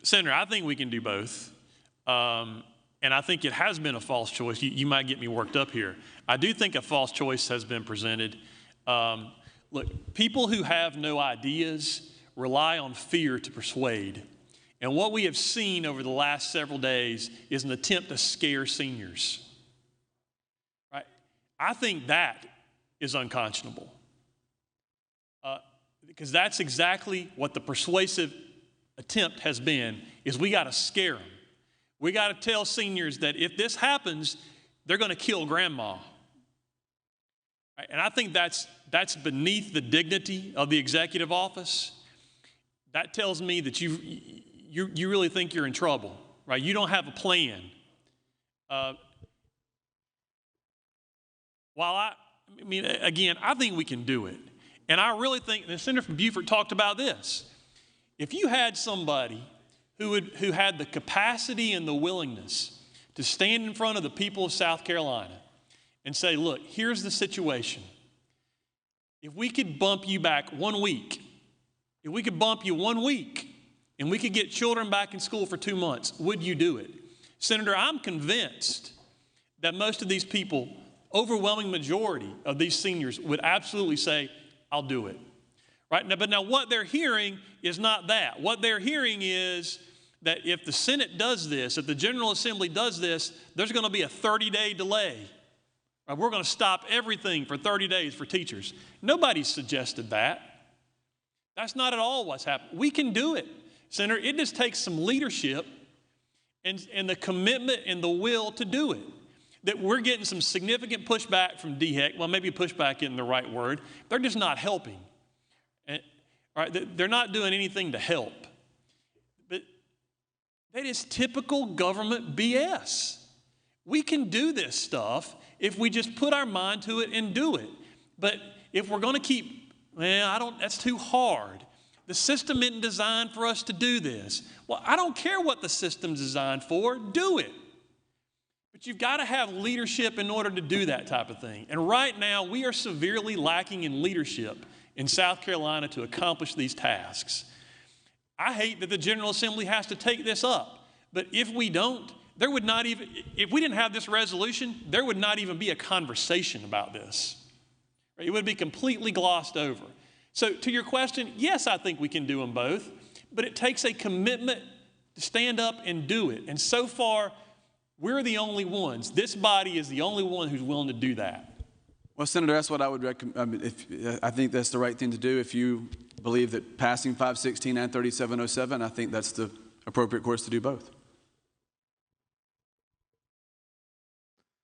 Senator, I think we can do both. And I think it has been a false choice. You might get me worked up here. I do think a false choice has been presented. Look, people who have no ideas rely on fear to persuade. And what we have seen over the last several days is an attempt to scare seniors. Right? I think that is unconscionable. Because that's exactly what the persuasive attempt has been, is we got to scare them. We got to tell seniors that if this happens, they're going to kill grandma. Right? And I think that's beneath the dignity of the executive office. That tells me that you really think you're in trouble, right? You don't have a plan. Again, I think we can do it. And I really think, the Senator from Beaufort talked about this. If you had somebody who had the capacity and the willingness to stand in front of the people of South Carolina and say, look, here's the situation. If we could bump you back 1 week, if we could bump you 1 week and we could get children back in school for 2 months, would you do it? Senator, I'm convinced that most of these people, overwhelming majority of these seniors, would absolutely say, I'll do it. Right? Now, but now what they're hearing is not that. What they're hearing is that if the Senate does this, if the General Assembly does this, there's going to be a 30-day delay. Right? We're going to stop everything for 30 days for teachers. Nobody's suggested that. That's not at all what's happened. We can do it, Senator. It just takes some leadership and the commitment and the will to do it. That we're getting some significant pushback from DHEC. Well, maybe pushback isn't the right word. They're just not helping. Right? They're not doing anything to help. But that is typical government BS. We can do this stuff if we just put our mind to it and do it. But if we're going to keep, that's too hard. The system isn't designed for us to do this. Well, I don't care what the system's designed for. Do it. But you've got to have leadership in order to do that type of thing. And right now, we are severely lacking in leadership in South Carolina to accomplish these tasks. I hate that the General Assembly has to take this up. But if we don't, there would not even, if we didn't have this resolution, there would not even be a conversation about this. It would be completely glossed over. So to your question, yes, I think we can do them both, but it takes a commitment to stand up and do it. And so far, we're the only ones. This body is the only one who's willing to do that. Well, Senator, that's what I would recommend. I think that's the right thing to do. If you believe that passing 516 and 3707, I think that's the appropriate course to do both.